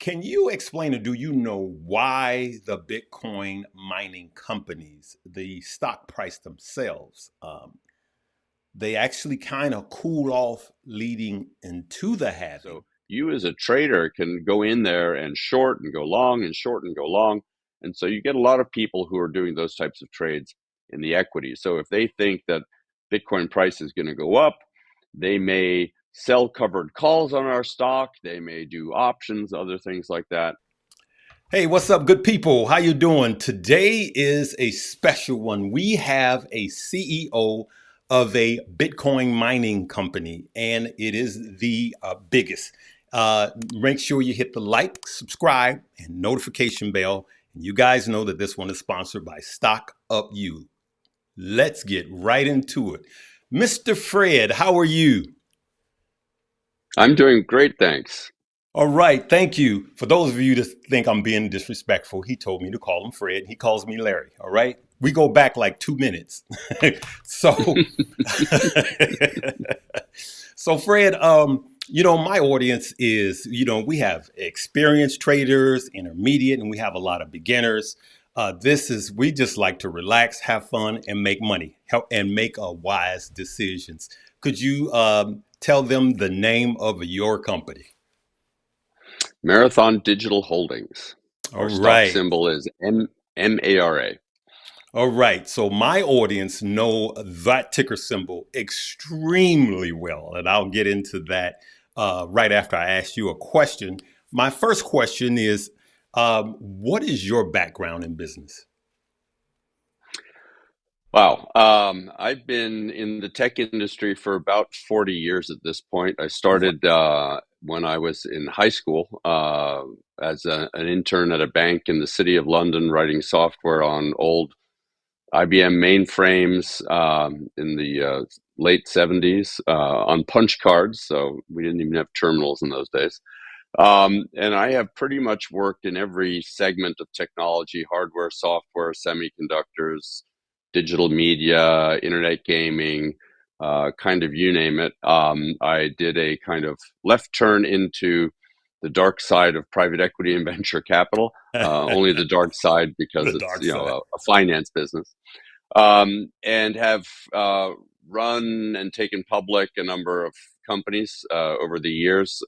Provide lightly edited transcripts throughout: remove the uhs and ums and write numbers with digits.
Can you explain, or do you know why the Bitcoin mining companies, the stock price themselves, they actually kind of cool off leading into the halving? So you as a trader can go in there and short and go long and short and go long. And so you get a lot of people who are doing those types of trades in the equity. So if they think that Bitcoin price is going to go up, they may sell covered calls on our stock. They may do options, other things like that. Hey, what's up, good people? How you doing? Today is a special one. We have a CEO of a Bitcoin mining company, and it is the biggest. Make sure you hit the like, subscribe, and notification bell. And you guys know that this one is sponsored by Stock Up You. Let's get right into it. Mr. Fred, how are you? I'm doing great, thanks. All right, thank you. For those of you that think I'm being disrespectful, he told me to call him Fred. He calls me Larry. All right, we go back like 2 minutes. so, so Fred, my audience is, we have experienced traders, intermediate, and we have a lot of beginners. We just like to relax, have fun, and make money, help, and make wise decisions. Could you tell them the name of your company? Marathon Digital Holdings. All Our stock right. symbol is MARA. All right. So my audience know that ticker symbol extremely well. And I'll get into that right after I ask you a question. My first question is, what is your background in business? Wow. I've been in the tech industry for about 40 years at this point. I Right. started when I was in high school as an intern at a bank in the city of London, writing software on old IBM mainframes in the late 70s on punch cards. So we didn't even have terminals in those days. And I have pretty much worked in every segment of technology: hardware, software, semiconductors, digital media, internet gaming, kind of you name it. I did a kind of left turn into the dark side of private equity and venture capital. Only the dark side because The it's dark side. a finance business, and have run and taken public a number of companies over the years.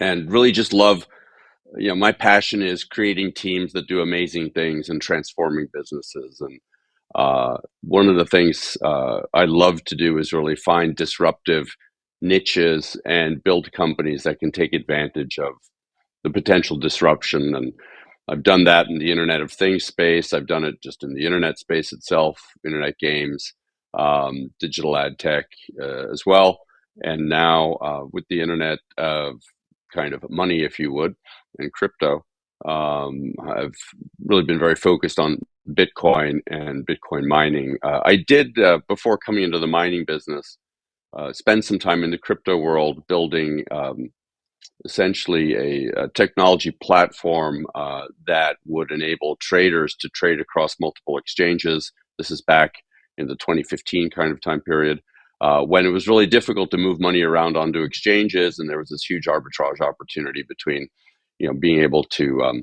And really just love, my passion is creating teams that do amazing things and transforming businesses. And one of the things I love to do is really find disruptive niches and build companies that can take advantage of the potential disruption. And I've done that in the Internet of Things space. I've done it just in the internet space itself, internet games, digital ad tech as well. And now with the internet of kind of money, if you would, and crypto, I've really been very focused on Bitcoin and Bitcoin mining. I did, before coming into the mining business, spend some time in the crypto world building essentially a technology platform that would enable traders to trade across multiple exchanges. This is back in the 2015 kind of time period, when it was really difficult to move money around onto exchanges, and there was this huge arbitrage opportunity between, being able to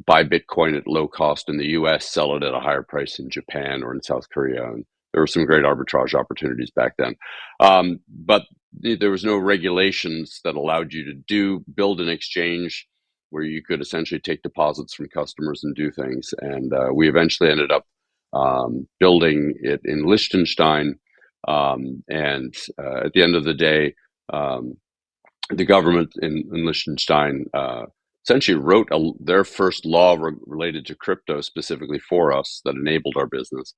buy Bitcoin at low cost in the U.S., sell it at a higher price in Japan or in South Korea. And there were some great arbitrage opportunities back then. But there was no regulations that allowed you to build an exchange where you could essentially take deposits from customers and do things. And we eventually ended up building it in Liechtenstein. And at the end of the day, the government in Liechtenstein essentially wrote their first law related to crypto specifically for us that enabled our business.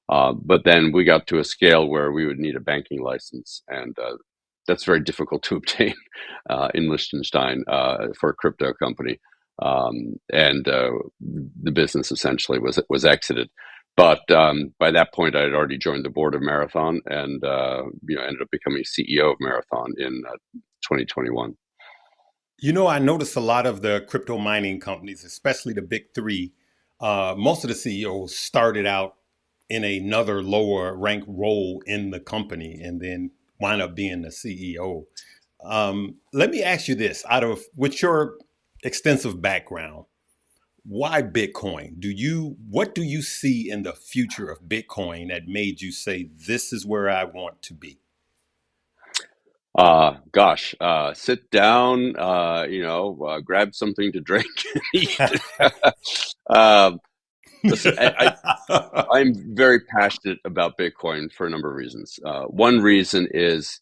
But then we got to a scale where we would need a banking license, and that's very difficult to obtain in Liechtenstein for a crypto company. And the business essentially was exited. But by that point, I had already joined the board of Marathon, and ended up becoming CEO of Marathon in 2021. I noticed a lot of the crypto mining companies, especially the big three, most of the CEOs started out in another lower rank role in the company and then wind up being the CEO. Let me ask you this: out of with your extensive background, why Bitcoin? What do you see in the future of Bitcoin that made you say this is where I want to be? Sit down, grab something to drink and eat. Um, Listen, I'm very passionate about Bitcoin for a number of reasons. One reason is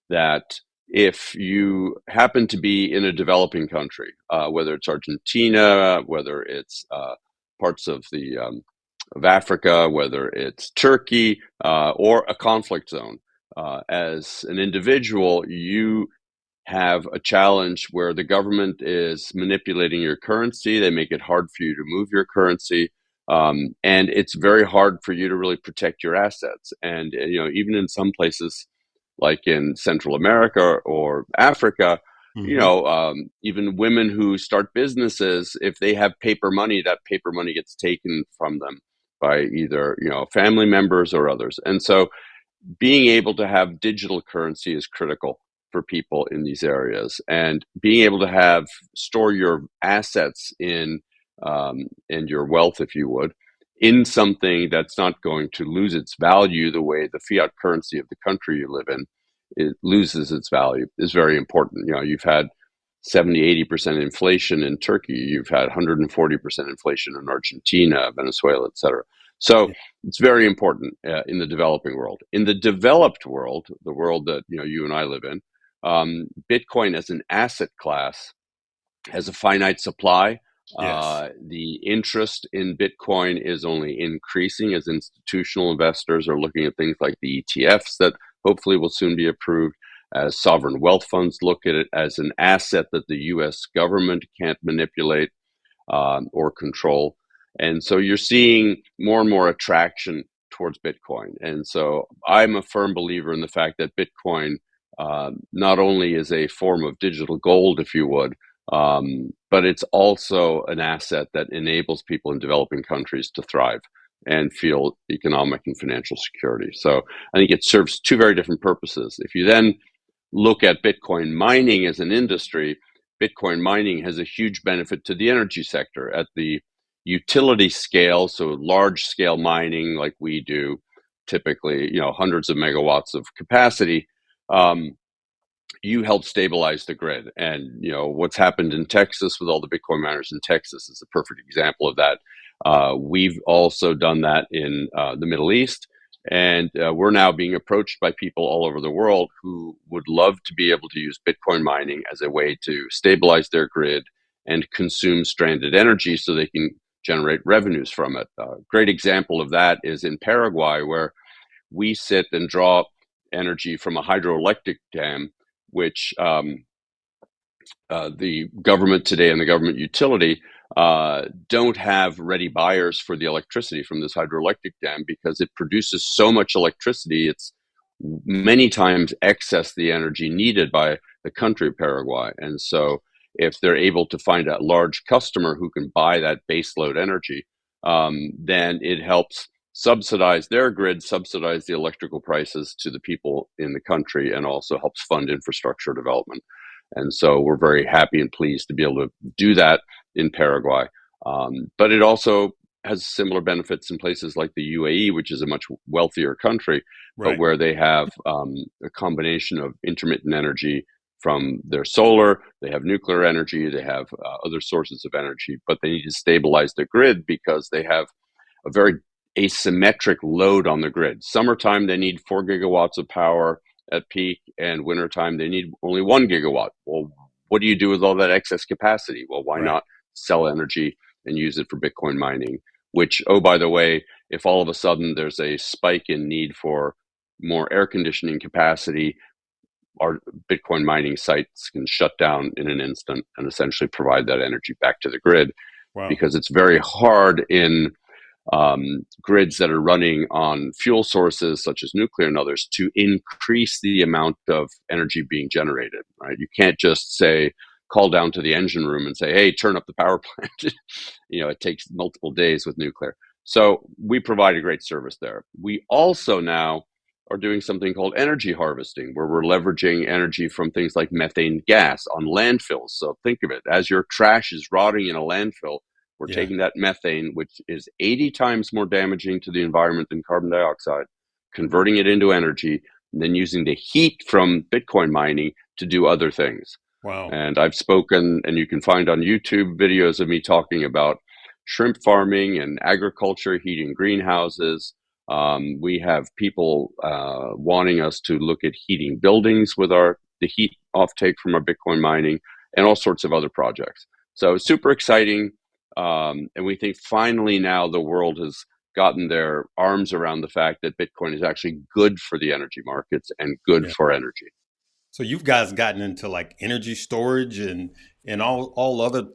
that if you happen to be in a developing country, whether it's Argentina, whether it's parts of Africa, whether it's Turkey, or a conflict zone, as an individual, you have a challenge where the government is manipulating your currency. They make it hard for you to move your currency. And it's very hard for you to really protect your assets. And, even in some places like in Central America or Africa, Hmm. even women who start businesses, if they have paper money, that paper money gets taken from them by either, family members or others. And so being able to have digital currency is critical for people in these areas, and being able to have store your assets and your wealth, if you would, in something that's not going to lose its value the way the fiat currency of the country you live in it loses its value is very important. You've had 70-80% inflation in Turkey. You've had 140% inflation in Argentina, Venezuela, etc. So Yeah. it's very important in the developing world. In the developed world, the world that you and I live in, Bitcoin as an asset class has a finite supply. Yes. The interest in Bitcoin is only increasing as institutional investors are looking at things like the ETFs that hopefully will soon be approved, as sovereign wealth funds look at it as an asset that the US government can't manipulate or control. And so you're seeing more and more attraction towards Bitcoin. And so I'm a firm believer in the fact that Bitcoin not only is a form of digital gold, if you would, but it's also an asset that enables people in developing countries to thrive and feel economic and financial security. So I think it serves two very different purposes. If you then look at Bitcoin mining as an industry, Bitcoin mining has a huge benefit to the energy sector at the utility scale. So large scale mining like we do, typically, hundreds of megawatts of capacity. Um, you help stabilize the grid. And what's happened in Texas with all the Bitcoin miners in Texas is a perfect example of that. We've also done that in the Middle East, and we're now being approached by people all over the world who would love to be able to use Bitcoin mining as a way to stabilize their grid and consume stranded energy so they can generate revenues from it. A great example of that is in Paraguay, where we sit and draw energy from a hydroelectric dam, which the government today and the government utility don't have ready buyers for the electricity from this hydroelectric dam because it produces so much electricity. It's many times excess the energy needed by the country of Paraguay. And so if they're able to find a large customer who can buy that baseload energy, then it helps subsidize their grid, subsidize the electrical prices to the people in the country, and also helps fund infrastructure development. And so we're very happy and pleased to be able to do that in Paraguay. But it also has similar benefits in places like the UAE, which is a much wealthier country, but Right. where they have a combination of intermittent energy from their solar, they have nuclear energy, they have other sources of energy, but they need to stabilize the grid because they have a very asymmetric load on the grid. Summertime, they need 4 gigawatts of power at peak, and wintertime, they need only 1 gigawatt. Well, what do you do with all that excess capacity? Well, why Right. not sell energy and use it for Bitcoin mining? Which, oh, by the way, if all of a sudden there's a spike in need for more air conditioning capacity, our Bitcoin mining sites can shut down in an instant and essentially provide that energy back to the grid, Wow. because it's very hard in grids that are running on fuel sources such as nuclear and others to increase the amount of energy being generated. Right? You can't just say call down to the engine room and say, "Hey, turn up the power plant." It takes multiple days with nuclear. So we provide a great service there. We also now are doing something called energy harvesting, where we're leveraging energy from things like methane gas on landfills. So think of it as your trash is rotting in a landfill. We're Yeah. taking that methane, which is 80 times more damaging to the environment than carbon dioxide, converting it into energy, and then using the heat from Bitcoin mining to do other things. Wow. And I've spoken, and you can find on YouTube videos of me talking about shrimp farming and agriculture, heating greenhouses. We have people wanting us to look at heating buildings with the heat offtake from our Bitcoin mining, and all sorts of other projects. So it's super exciting, and we think finally now the world has gotten their arms around the fact that Bitcoin is actually good for the energy markets and good Yeah. for energy. So you've guys gotten into like energy storage and all other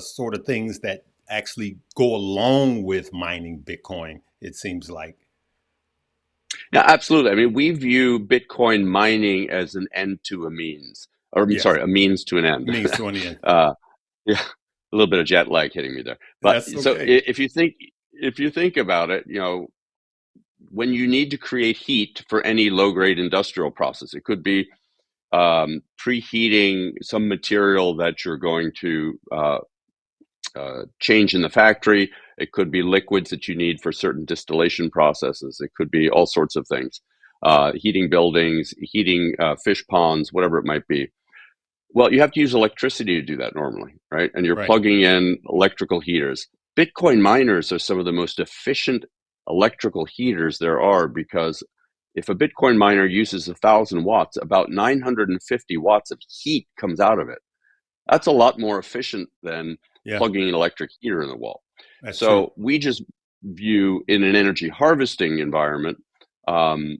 sort of things that actually go along with mining Bitcoin. It seems like. Yeah, absolutely. I mean, we view Bitcoin mining as an end to a means, or I'm Yes. sorry, a means to an end. Means to an end. uh, yeah, a little bit of jet lag hitting me there. But That's so okay. if you think about it, when you need to create heat for any low grade industrial process, it could be preheating some material that you're going to change in the factory. It could be liquids that you need for certain distillation processes. It could be all sorts of things, heating buildings, heating fish ponds, whatever it might be. Well, you have to use electricity to do that normally, right? And you're Right. plugging in electrical heaters. Bitcoin miners are some of the most efficient electrical heaters there are, because if a Bitcoin miner uses 1,000 watts, about 950 watts of heat comes out of it. That's a lot more efficient than Yeah, plugging an electric heater in the wall. that's true. So we just view, in an energy harvesting environment, um,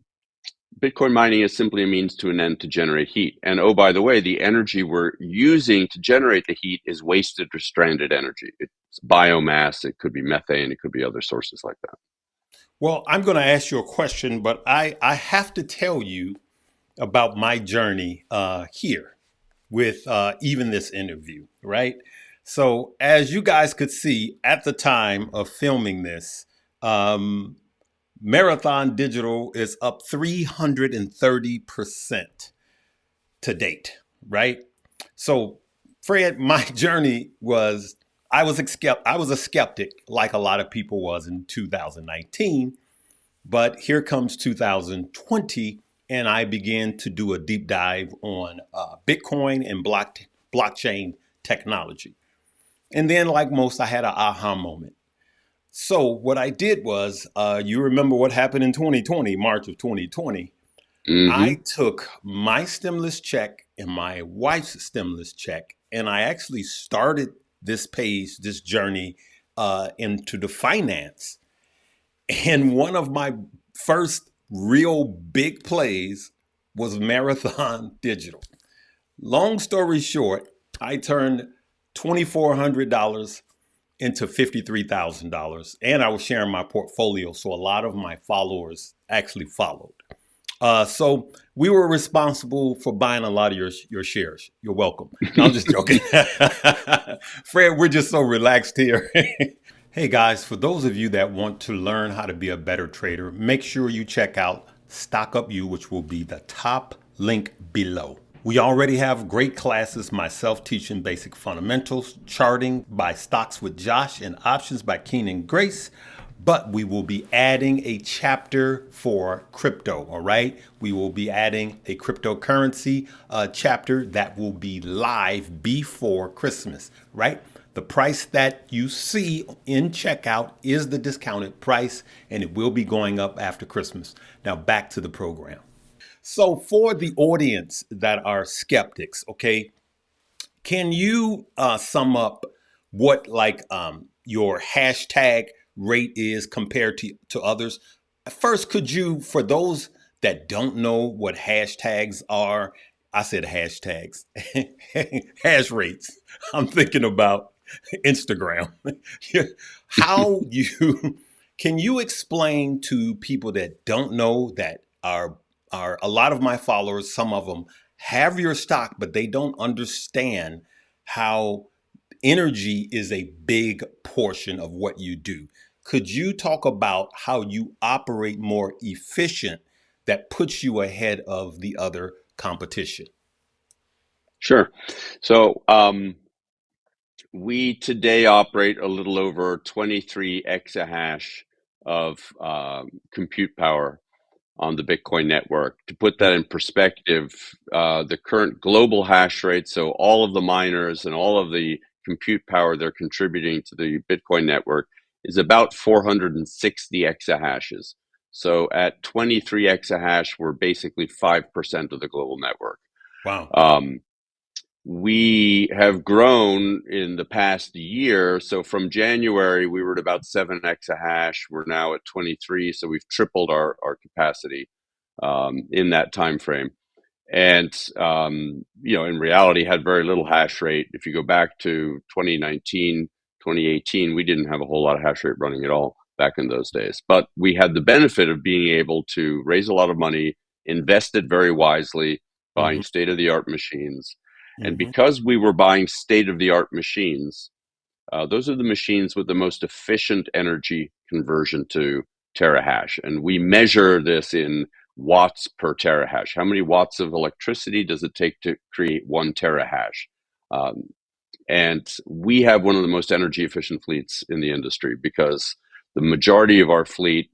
Bitcoin mining is simply a means to an end to generate heat. And oh, by the way, the energy we're using to generate the heat is wasted or stranded energy. It's biomass, it could be methane, it could be other sources like that. Well, I'm going to ask you a question, but I have to tell you about my journey here with even this interview, right? So, as you guys could see at the time of filming this, um, Marathon Digital is up 330% to date, right? So, Fred, my journey was I was a skeptic, like a lot of people was in 2019. But here comes 2020, and I began to do a deep dive on Bitcoin and blockchain technology. And then, like most, I had an aha moment. So, what I did was, you remember what happened in 2020, March of 2020? I Hmm. took my stimulus check and my wife's stimulus check, and I actually started this page, this journey into the finance. And one of my first real big plays was Marathon Digital. Long story short, I turned $2,400 into $53,000. And I was sharing my portfolio. So a lot of my followers actually followed. So we were responsible for buying a lot of your shares. You're welcome. No, I'm just joking. Fred, we're just so relaxed here. Hey guys, for those of you that want to learn how to be a better trader, make sure you check out Stock Up You, which will be the top link below. We already have great classes, myself teaching basic fundamentals, charting by Stocks with Josh, and options by Keenan Grace. But we will be adding a chapter for crypto, all right? We will be adding a cryptocurrency chapter that will be live before Christmas, right? The price that you see in checkout is the discounted price, and it will be going up after Christmas. Now, back to the program. So, for the audience that are skeptics, okay, can you sum up what your hashtag rate is compared to others? First, could you, for those that don't know what hashtags are, I said hashtags, hash rates. I'm thinking about Instagram. How you can you explain to people that don't know that are a lot of my followers, some of them have your stock, but they don't understand how energy is a big portion of what you do. Could you talk about how you operate more efficient that puts you ahead of the other competition? Sure. So we today operate a little over 23 exahash of compute power on the Bitcoin network. To put that in perspective, the current global hash rate, so all of the miners and all of the compute power they're contributing to the Bitcoin network, is about 460 exahashes. So at 23 exahash, we're basically 5% of the global network. Wow. Um, we have grown in the past year. So from January, we were at about 7 exahash. We're now at 23. So we've tripled our capacity in that time frame. And, in reality, had very little hash rate. If you go back to 2019, 2018, we didn't have a whole lot of hash rate running at all back in those days. But we had the benefit of being able to raise a lot of money, invest it very wisely, Hmm. buying state of the art machines. And Hmm. because we were buying state of the art machines, those are the machines with the most efficient energy conversion to terahash. And we measure this in watts per terahash. How many watts of electricity does it take to create 1 terahash? Um, and we have one of the most energy efficient fleets in the industry because the majority of our fleet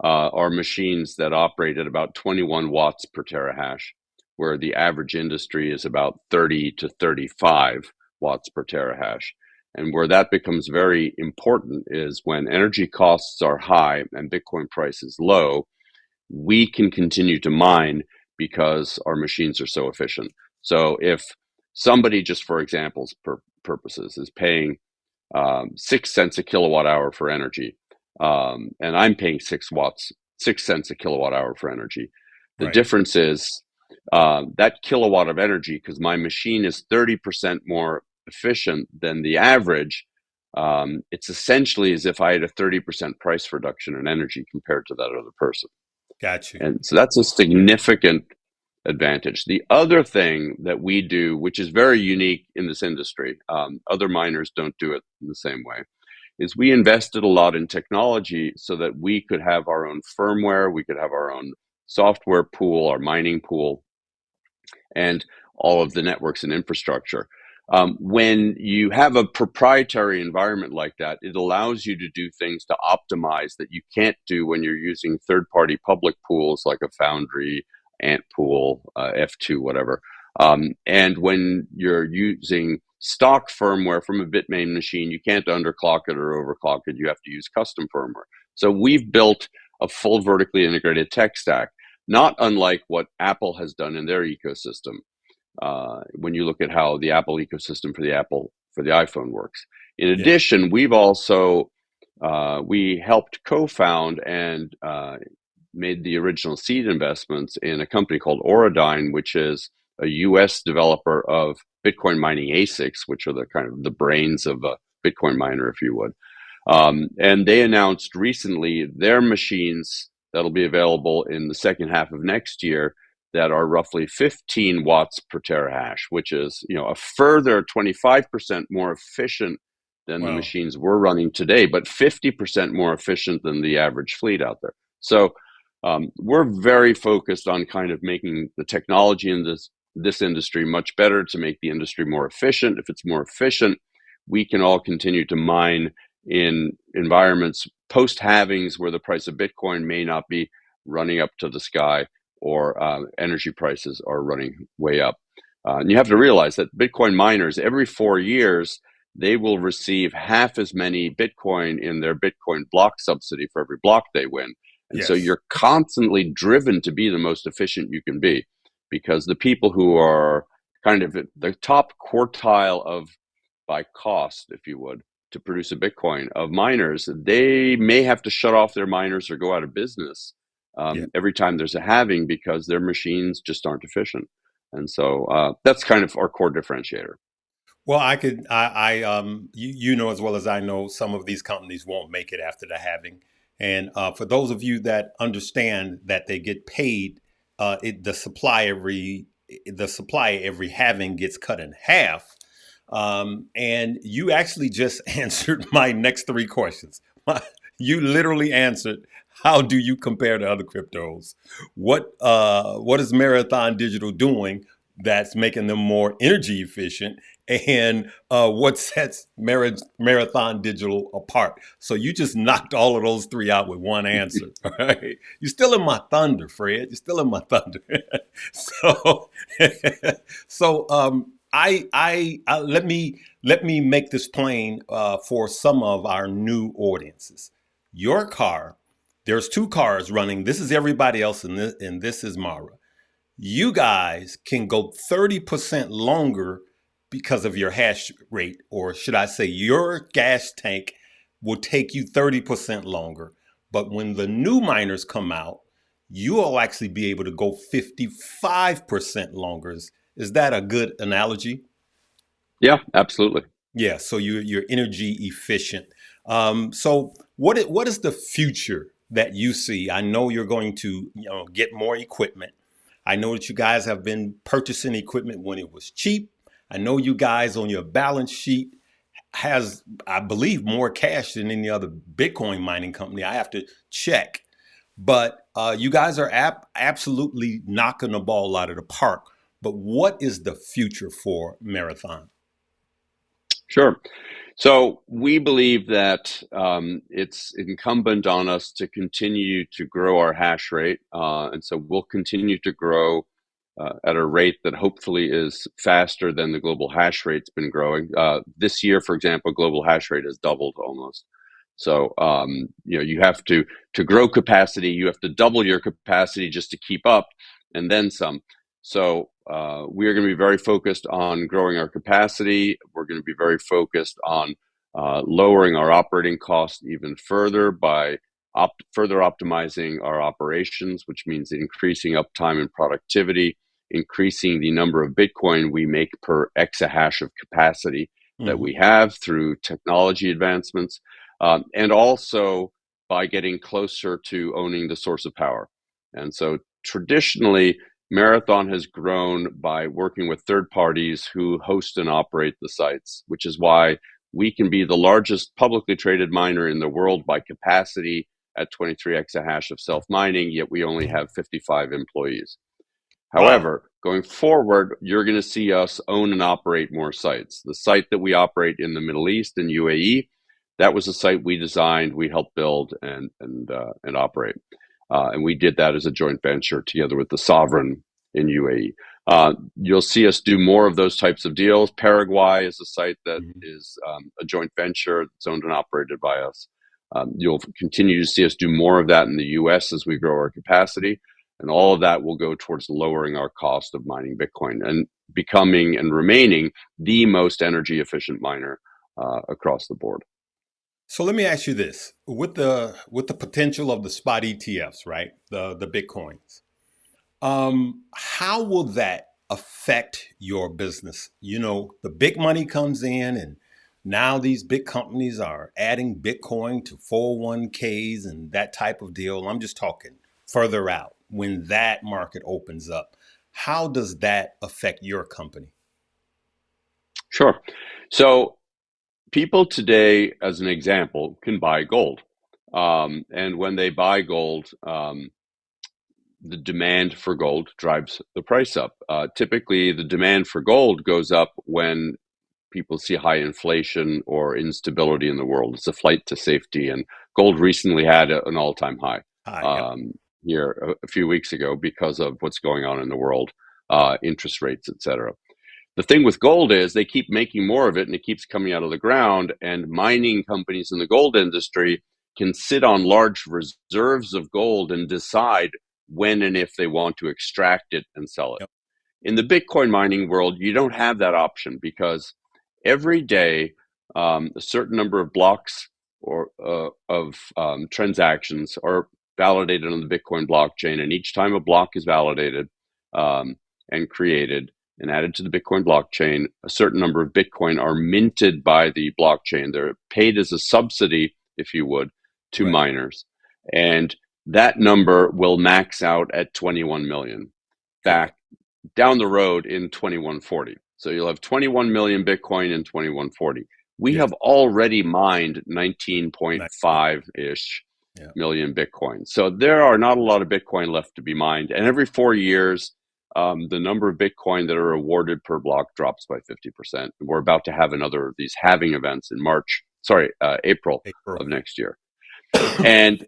are machines that operate at about 21 watts per terahash, where the average industry is about 30 to 35 watts per terahash. And where that becomes very important is when energy costs are high and Bitcoin price is low, we can continue to mine because our machines are so efficient. So if somebody, just for examples purposes, is paying 6 cents a kilowatt hour for energy, and I'm paying 6 cents a kilowatt hour for energy, the Right. difference is that kilowatt of energy, because my machine is 30% more efficient than the average. It's essentially as if I had a 30% price reduction in energy compared to that other person. Got you. And so that's a significant advantage. The other thing that we do, which is very unique in this industry, other miners don't do it in the same way, is we invested a lot in technology so that we could have our own firmware, we could have our own software pool, our mining pool, and all of the networks and infrastructure. When you have a proprietary environment like that, it allows you to do things to optimize that you can't do when you're using third party public pools like a Foundry, Ant Pool, F2, whatever. And when you're using stock firmware from a Bitmain machine, you can't underclock it or overclock it. You have to use custom firmware. So we've built a full vertically integrated tech stack, not unlike what Apple has done in their ecosystem. When you look at how the Apple ecosystem for the iPhone works. In Yeah. addition, we've also we helped co-found and made the original seed investments in a company called Auradine, which is a U.S. developer of Bitcoin mining ASICs, which are the kind of the brains of a Bitcoin miner, if you would. And they announced recently their machines that'll be available in the second half of next year that are roughly 15 watts per terahash, which is a further 25% more efficient than the Wow. machines we're running today, but 50% more efficient than the average fleet out there. So we're very focused on kind of making the technology in this industry much better to make the industry more efficient. If it's more efficient, we can all continue to mine in environments post halvings where the price of Bitcoin may not be running up to the sky or energy prices are running way up. And you have to realize that Bitcoin miners, every 4 years, they will receive half as many Bitcoin in their Bitcoin block subsidy for every block they win. And so Yes. you're constantly driven to be the most efficient you can be because the people who are kind of the top quartile of by cost, if you would, to produce a Bitcoin of miners, they may have to shut off their miners or go out of business Yeah. every time there's a halving because their machines just aren't efficient. And so that's kind of our core differentiator. Well, you know as well as I know, some of these companies won't make it after the halving. And for those of you that understand that they get paid, the supply every halving gets cut in half. And you actually just answered my next three questions. You literally answered, how do you compare to other cryptos? What is Marathon Digital doing that's making them more energy efficient? And what sets Marathon Digital apart? So you just knocked all of those three out with one answer. All right. You're still in my thunder, Fred. You're still in my thunder. so let me make this plain for some of our new audiences. Your car, there's two cars running. This is everybody else, and this is Mara. You guys can go 30% longer because of your hash rate, or should I say, your gas tank will take you 30% longer. But when the new miners come out, you will actually be able to go 55% longer. Is that a good analogy? Yeah, absolutely. Yeah, so you're energy efficient. So what is the future that you see? I know you're going to get more equipment. I know that you guys have been purchasing equipment when it was cheap. I know you guys on your balance sheet has, I believe, more cash than any other Bitcoin mining company. I have to check, but you guys are absolutely knocking the ball out of the park. But what is the future for Marathon? Sure. So we believe that it's incumbent on us to continue to grow our hash rate. And so we'll continue to grow at a rate that hopefully is faster than the global hash rate's been growing. This year, for example, global hash rate has doubled almost. So you have to grow capacity. You have to double your capacity just to keep up, and then some. So we are going to be very focused on growing our capacity. We're going to be very focused on lowering our operating costs even further by further optimizing our operations, which means increasing uptime and productivity, increasing the number of Bitcoin we make per exahash of capacity that Mm-hmm. we have through technology advancements, and also by getting closer to owning the source of power. And so traditionally, Marathon has grown by working with third parties who host and operate the sites, which is why we can be the largest publicly traded miner in the world by capacity at 23 exahash of self mining, yet we only have 55 employees. Wow. However, going forward, you're going to see us own and operate more sites. The site that we operate in the Middle East and UAE, that was a site we designed, we helped build and operate, and we did that as a joint venture together with the sovereign in UAE. You'll see us do more of those types of deals. Paraguay is a site that Mhm. is a joint venture that's owned and operated by us. You'll continue to see us do more of that in the US as we grow our capacity. And all of that will go towards lowering our cost of mining Bitcoin and becoming and remaining the most energy efficient miner across the board. So let me ask you this: with the potential of the spot ETFs, right? The Bitcoins. How will that affect your business? The big money comes in, and now these big companies are adding Bitcoin to 401ks and that type of deal. I'm just talking further out when that market opens up. How does that affect your company? Sure. So people today, as an example, can buy gold. And when they buy gold, the demand for gold drives the price up. Typically, the demand for gold goes up when people see high inflation or instability in the world. It's a flight to safety, and gold recently had an all-time high Hi. Yep. um, here a few weeks ago because of what's going on in the world, interest rates, etc. The thing with gold is they keep making more of it, and it keeps coming out of the ground. And mining companies in the gold industry can sit on large reserves of gold and decide when and if they want to extract it and sell it. Yep. In the Bitcoin mining world, you don't have that option because every day a certain number of blocks or of transactions are validated on the Bitcoin blockchain, and each time a block is validated um, and created and added to the Bitcoin blockchain, a certain number of Bitcoin are minted by the blockchain. They're paid as a subsidy, if you would, to Right. miners, and that number will max out at 21 million Okay. back down the road in 2140. So you'll have 21 million Bitcoin in 2140. We Yes. have already mined Nice. Yeah. 19.5-ish Yeah. million Bitcoin. So there are not a lot of Bitcoin left to be mined. And every 4 years, the number of Bitcoin that are awarded per block drops by 50%. We're about to have another of these halving events in April April. of next year. And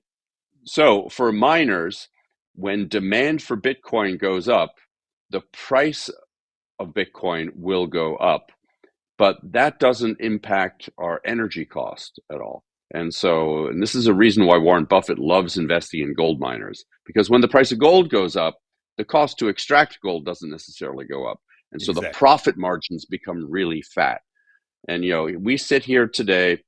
so for miners, when demand for Bitcoin goes up, the price of Bitcoin will go up, but that doesn't impact our energy cost at all. And this is a reason why Warren Buffett loves investing in gold miners, because when the price of gold goes up, the cost to extract gold doesn't necessarily go up. And so the Exactly. profit margins become really fat. And, we sit here today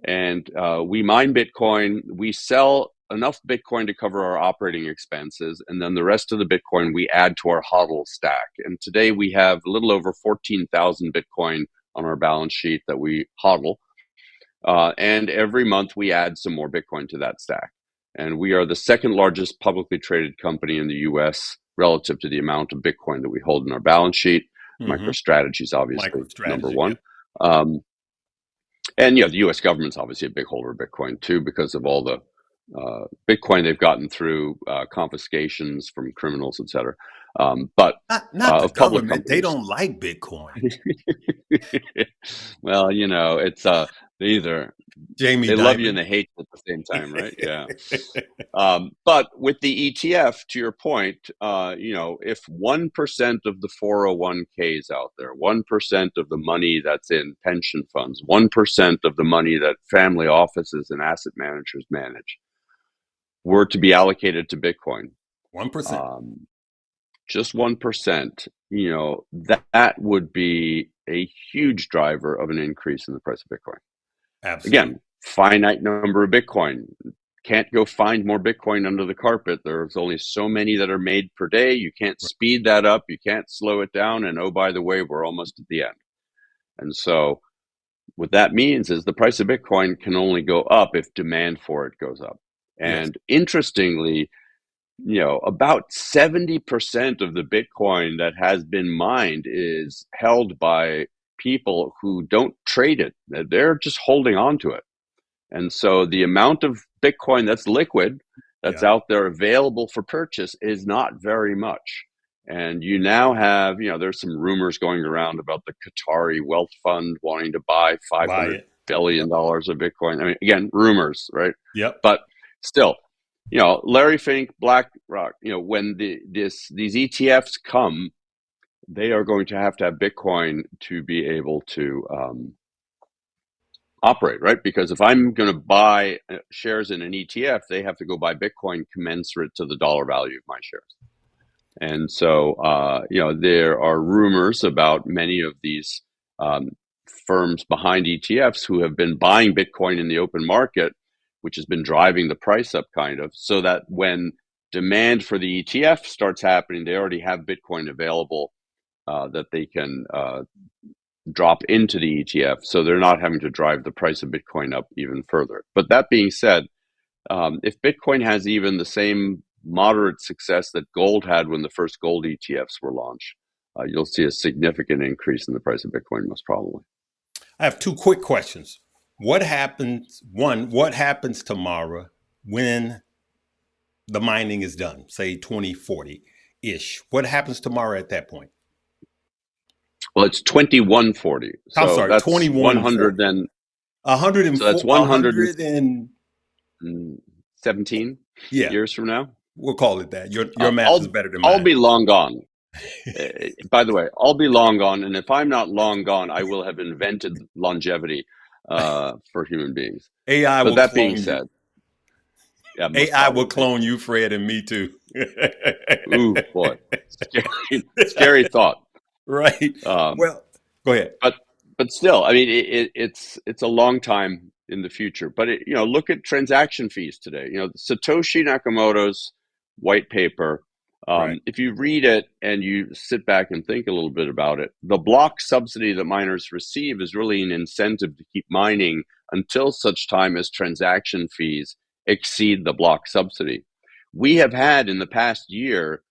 and we mine Bitcoin, we sell enough Bitcoin to cover our operating expenses, and then the rest of the Bitcoin we add to our HODL stack. And today we have a little over 14,000 Bitcoin on our balance sheet that we HODL. And every month we add some more Bitcoin to that stack. And we are the second largest publicly traded company in the US relative to the amount of Bitcoin that we hold in our balance sheet. Mm-hmm. MicroStrategy is obviously number MicroStrategy. Yeah. one. Um, and the U.S. government's obviously a big holder of Bitcoin too, because of all the Bitcoin they've gotten through confiscations from criminals, et cetera. But Not the of public government. They companies. don't like Bitcoin. Well, it's either Jamie they love you and Dimon. they hate you at the same time, right? Yeah. But with the ETF, to your point, if 1% of the 401ks out there, 1% of the money that's in pension funds, 1% of the money that family offices and asset managers manage were to be allocated to Bitcoin, 1%. um, just 1%, that would be a huge driver of an increase in the price of Bitcoin. Absolutely. Again, finite number of Bitcoin. Can't go find more Bitcoin under the carpet. There's only so many that are made per day. You can't Right. speed that up. You can't slow it down. And oh, by the way, we're almost at the end. And so what that means is the price of Bitcoin can only go up if demand for it goes up. Yes. And interestingly, about 70% of the Bitcoin that has been mined is held by people who don't trade it. They're just holding on to it. And so the amount of Bitcoin that's liquid, that's Yeah. out there available for purchase, is not very much. And you now have, there's some rumors going around about the Qatari wealth fund wanting to buy Buy $500 it. billion Yep. of Bitcoin. I mean, again, rumors, right? Yep. But still, Larry Fink, BlackRock, when these ETFs come, they are going to have Bitcoin to be able to operate, right? Because if I'm going to buy shares in an ETF, they have to go buy Bitcoin commensurate to the dollar value of my shares. And so, there are rumors about many of these um, firms behind ETFs who have been buying Bitcoin in the open market, which has been driving the price up kind of, so that when demand for the ETF starts happening, they already have Bitcoin available that they can drop into the ETF, so they're not having to drive the price of Bitcoin up even further. But that being said, if Bitcoin has even the same moderate success that gold had when the first gold ETFs were launched, you'll see a significant increase in the price of Bitcoin, most probably. I have two quick questions. What happens? One, what happens tomorrow when the mining is done, say 2040 ish? What happens tomorrow at that point? Well, it's 2140, I'm so sorry, that's 100 2140. and so that's 104, 100 and 117 yeah, years from now. we'll call it that. Your Uh, math is I'll better than I'll mine. be long gone. By the way, I'll be long gone, and if I'm not long gone, I will have invented longevity for human beings. AI But will that being clone you. said, yeah, most AI will probably. clone you, Fred, and me too. Ooh, boy, scary, scary thought. Right. Um, Well, go ahead. but still, I mean, it's a long time in the future. But look at transaction fees today. Satoshi Nakamoto's white paper. Right. If you read it and you sit back and think a little bit about it, the block subsidy that miners receive is really an incentive to keep mining until such time as transaction fees exceed the block subsidy. We have had in the past year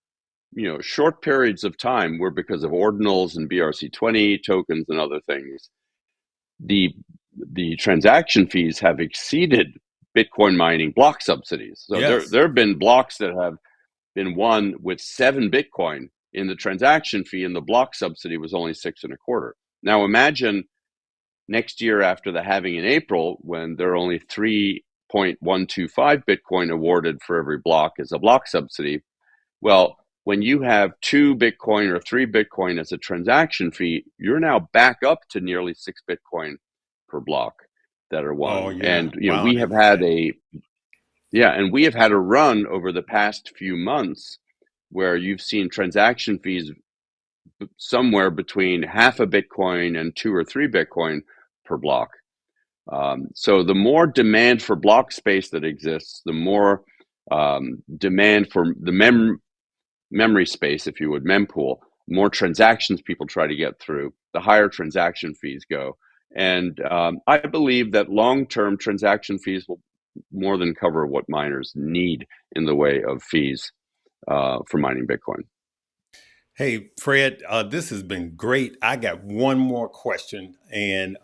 short periods of time where, because of ordinals and BRC20 tokens and other things, the the transaction fees have exceeded Bitcoin mining block subsidies. So Yes. there have been blocks that have been won with 7 Bitcoin in the transaction fee, and the block subsidy was only 6.25. Now imagine next year after the halving in April, when there are only 3.125 Bitcoin awarded for every block as a block subsidy. Well, when you have 2 Bitcoin or 3 Bitcoin as a transaction fee, you're now back up to nearly 6 Bitcoin per block that are Oh won. yeah. And Wow, I we have didn't know had that. a yeah, and we have had a run over the past few months where you've seen transaction fees somewhere between half a Bitcoin and 2 or 3 Bitcoin per block. So the more demand for block space that exists, the more demand for the memory space, if you would, mempool, more transactions people try to get through, the higher transaction fees go. And I believe that long-term transaction fees will more than cover what miners need in the way of fees for mining Bitcoin. Hey, Fred, this has been great. I got one more question, and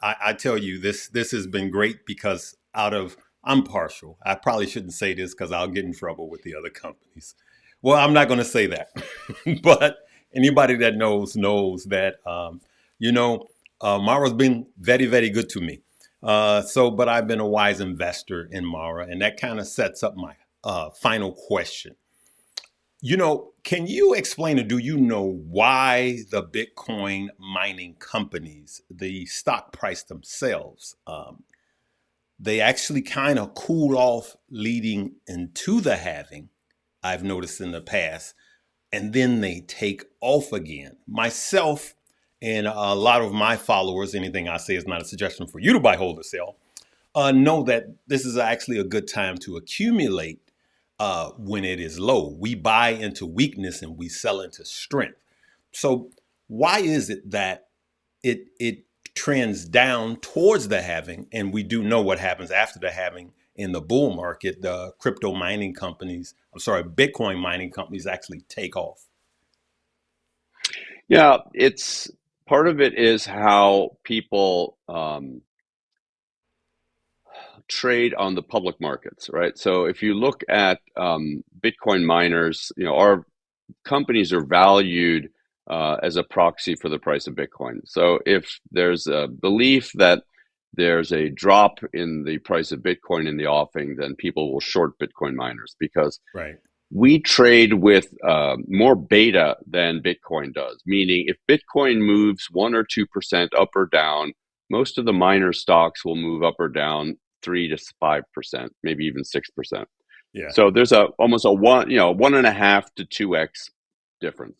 I tell you, this has been great because I'm partial. I probably shouldn't say this because I'll get in trouble with the other companies. Well, I'm not going to say that, but anybody that knows that you know Mara's been very very good to me. But I've been a wise investor in Mara, and that kind of sets up my final question. Can you explain or do you know why the Bitcoin mining companies, the stock price themselves, they actually kind of cooled off leading into the halving, I've noticed in the past, and then they take off again? Myself and a lot of my followers, anything I say is not a suggestion for you to buy, hold, or sell, know that this is actually a good time to accumulate when it is low. We buy into weakness and we sell into strength. So why is it that it trends down towards the halving, and we do know what happens after the halving in the bull market? The crypto mining companies, I'm sorry, Bitcoin mining companies actually take off. Yeah, it's part of it is how people trade on the public markets, right? So if you look at Bitcoin miners, our companies are valued as a proxy for the price of Bitcoin. So if there's a belief that there's a drop in the price of Bitcoin in the offing, then people will short Bitcoin miners because Right. we trade with more beta than Bitcoin does. Meaning, if Bitcoin moves 1 or 2% up or down, most of the miner stocks will move up or down 3 to 5%, maybe even 6%. Yeah. So there's almost a 1.5 to 2x difference.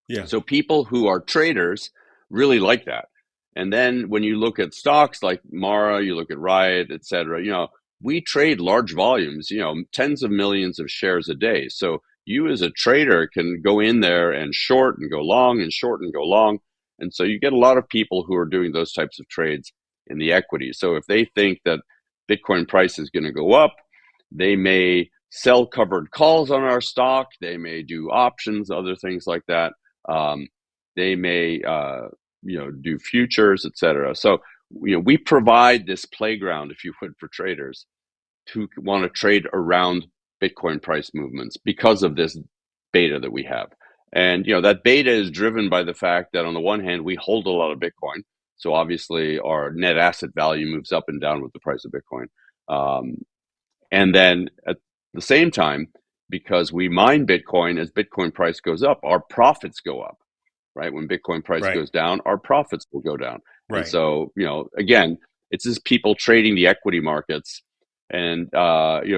Yeah. So people who are traders really like that. And then when you look at stocks like Mara, you look at Riot, et cetera, we trade large volumes, tens of millions of shares a day. So you as a trader can go in there and short and go long and short and go long. And so you get a lot of people who are doing those types of trades in the equity. So if they think that Bitcoin price is going to go up, they may sell covered calls on our stock. They may do options, other things like that. Um, they may, do futures, et cetera. So, we provide this playground, if you would, for traders who want to trade around Bitcoin price movements because of this beta that we have. And, that beta is driven by the fact that on the one hand, we hold a lot of Bitcoin. So obviously our net asset value moves up and down with the price of Bitcoin. And then at the same time, because we mine Bitcoin, as Bitcoin price goes up, our profits go up, right? When Bitcoin price Right. goes down, our profits will go down. And Right. so, again, it's just people trading the equity markets. And,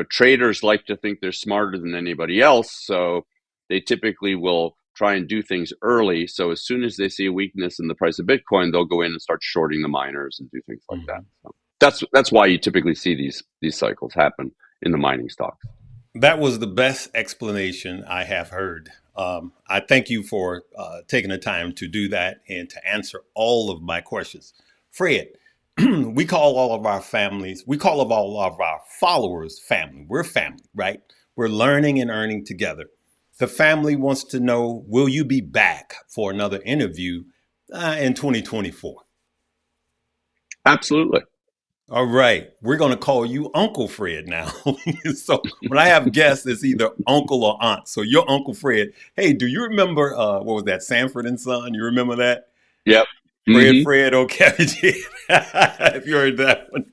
traders like to think they're smarter than anybody else. So they typically will try and do things early. So as soon as they see a weakness in the price of Bitcoin, they'll go in and start shorting the miners and do things like that. Mhm. So that's why you typically see these cycles happen in the mining stocks. That was the best explanation I have heard. I thank you for taking the time to do that and to answer all of my questions. Fred, we call all of our families, we call all of our followers family. We're family, right? We're learning and earning together. The family wants to know, will you be back for another interview in 2024? Absolutely. All right, we're going to call you Uncle Fred now. So when I have guests, it's either uncle or aunt. So you're Uncle Fred. Hey, do you remember what was that, Sanford and Son? You remember that? Yep. Fred, Hmm. Fred, okay. If you heard that one.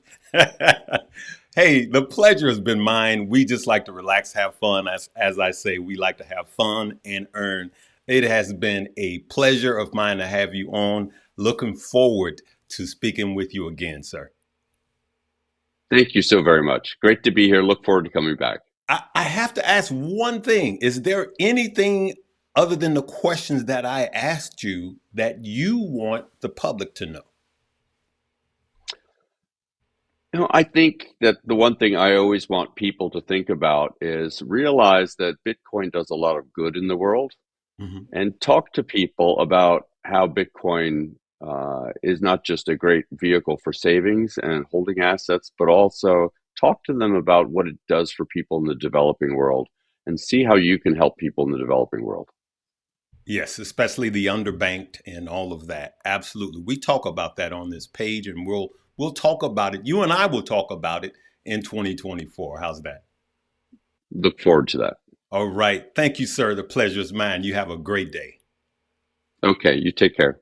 Hey, the pleasure has been mine. We just like to relax, have fun. As I say, we like to have fun and earn. It has been a pleasure of mine to have you on. Looking forward to speaking with you again, sir. Thank you so very much. Great to be here. Look forward to coming back. I have to ask one thing. Is there anything other than the questions that I asked you that you want the public to know? I think that the one thing I always want people to think about is realize that Bitcoin does a lot of good in the world, Mhm. and talk to people about how Bitcoin is not just a great vehicle for savings and holding assets, but also talk to them about what it does for people in the developing world and see how you can help people in the developing world. Yes, especially the underbanked and all of that. Absolutely. We talk about that on this page and we'll talk about it. You and I will talk about it in 2024. How's that? Look forward to that. All right. Thank you, sir. The pleasure is mine. You have a great day. Okay, you take care.